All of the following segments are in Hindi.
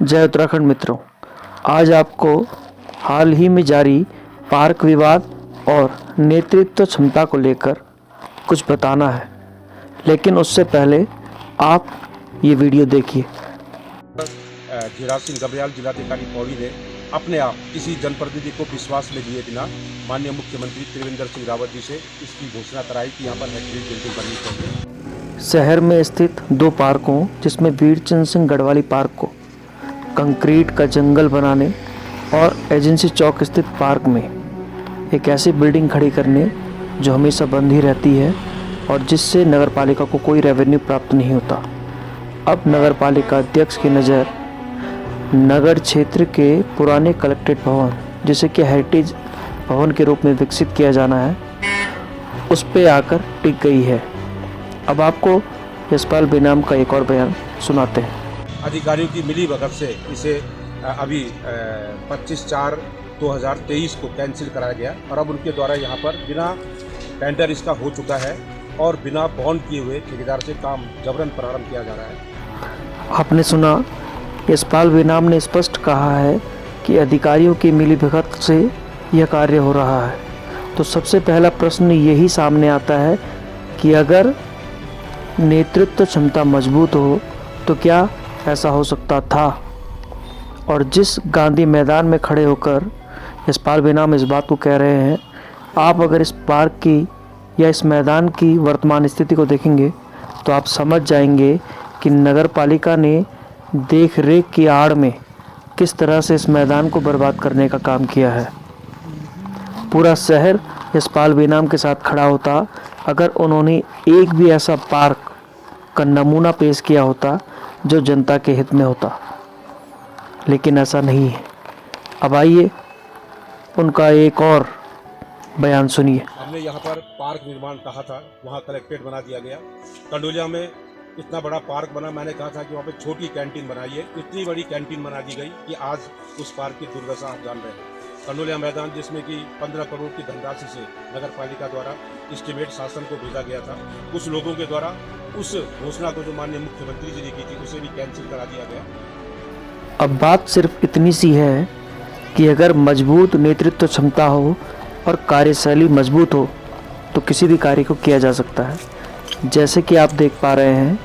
जय उत्तराखंड मित्रों, आज आपको हाल ही में जारी पार्क विवाद और नेतृत्व क्षमता को लेकर कुछ बताना है, लेकिन उससे पहले आप ये वीडियो देखिए। धीराज सिंह गबरियाल जिलाधिकारी पौड़ी ने अपने आप किसी जनप्रतिनिधि को विश्वास में लिए बिना माननीय मुख्यमंत्री त्रिवेंद्र सिंह रावत जी से इसकी घोषणा कराई कि यहाँ पर हेक्टेयर बिल्डिंग बननी चाहिए। शहर में स्थित दो पार्कों, जिसमें वीरचंद सिंह गढ़वाली पार्क को कंक्रीट का जंगल बनाने और एजेंसी चौक स्थित पार्क में एक ऐसी बिल्डिंग खड़ी करने जो हमेशा बंद ही रहती है और जिससे नगरपालिका को कोई रेवेन्यू प्राप्त नहीं होता। अब नगरपालिका अध्यक्ष की नज़र नगर क्षेत्र के पुराने कलेक्ट्रेट भवन, जिसे कि हेरिटेज भवन के रूप में विकसित किया जाना है, उस पे आकर टिक गई है। अब आपको यशपाल बेनाम का एक और बयान सुनाते हैं। अधिकारियों की मिली भगत से इसे अभी 25/4/2023 को कैंसिल कराया गया और अब उनके द्वारा यहाँ पर बिना टेंडर इसका हो चुका है और बिना बॉन्ड किए हुए ठेकेदार से काम जबरन प्रारंभ किया जा रहा है। आपने सुना, यशपाल बेनाम ने स्पष्ट कहा है कि अधिकारियों की मिलीभगत से यह कार्य हो रहा है। तो सबसे पहला प्रश्न यही सामने आता है कि अगर नेतृत्व क्षमता मजबूत हो तो क्या ऐसा हो सकता था? और जिस गांधी मैदान में खड़े होकर यशपाल बेनाम इस बात को कह रहे हैं, आप अगर इस पार्क की या इस मैदान की वर्तमान स्थिति को देखेंगे तो आप समझ जाएंगे कि नगर पालिका ने देख रेख की आड़ में किस तरह से इस मैदान को बर्बाद करने का काम किया है। पूरा शहर यशपाल बेनाम के साथ खड़ा होता अगर उन्होंने एक भी ऐसा पार्क का नमूना पेश किया होता जो जनता के हित में होता, लेकिन ऐसा नहीं है। अब आइए उनका एक और बयान सुनिए। हमने यहाँ पर पार्क निर्माण कहा था, वहाँ कलेक्ट्रेट बना दिया गया। कंडोलिया में इतना बड़ा पार्क बना, मैंने कहा था कि वहाँ पे छोटी कैंटीन बनाइए, इतनी बड़ी कैंटीन बना दी गई कि आज उस पार्क की दुर्दशा आप जान रहे हैं। कंडोलिया मैदान, जिसमें कि 15 करोड़ की धनराशि से नगर पालिका द्वारा एस्टीमेट शासन को भेजा गया था, कुछ लोगों के द्वारा उस घोषणा को जो माननीय मुख्यमंत्री जी ने की थी उसे भी कैंसिल करा दिया गया। अब बात सिर्फ इतनी सी है कि अगर मजबूत नेतृत्व क्षमता हो और कार्यशैली मजबूत हो तो किसी भी कार्य को किया जा सकता है। जैसे कि आप देख पा रहे हैं,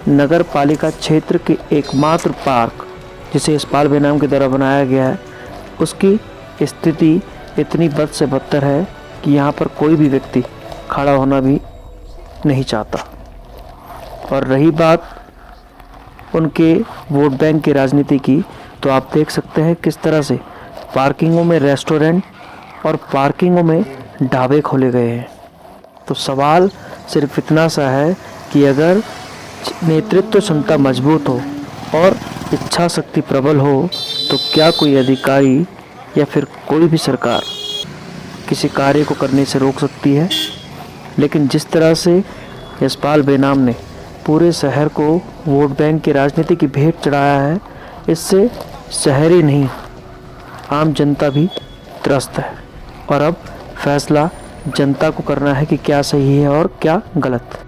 नगर पालिका क्षेत्र के एकमात्र पार्क जिसे यशपाल बेनाम के द्वारा बनाया गया है, उसकी स्थिति इतनी बद से बदतर है कि यहाँ पर कोई भी व्यक्ति खड़ा होना भी नहीं चाहता। और रही बात उनके वोट बैंक की राजनीति की, तो आप देख सकते हैं किस तरह से पार्किंगों में रेस्टोरेंट और पार्किंगों में ढाबे खोले गए हैं। तो सवाल सिर्फ इतना सा है कि अगर नेतृत्व क्षमता मजबूत हो और इच्छा शक्ति प्रबल हो तो क्या कोई अधिकारी या फिर कोई भी सरकार किसी कार्य को करने से रोक सकती है? लेकिन जिस तरह से यशपाल बेनाम ने पूरे शहर को वोट बैंक की राजनीति की भेंट चढ़ाया है, इससे शहर ही नहीं आम जनता भी त्रस्त है। और अब फैसला जनता को करना है कि क्या सही है और क्या गलत।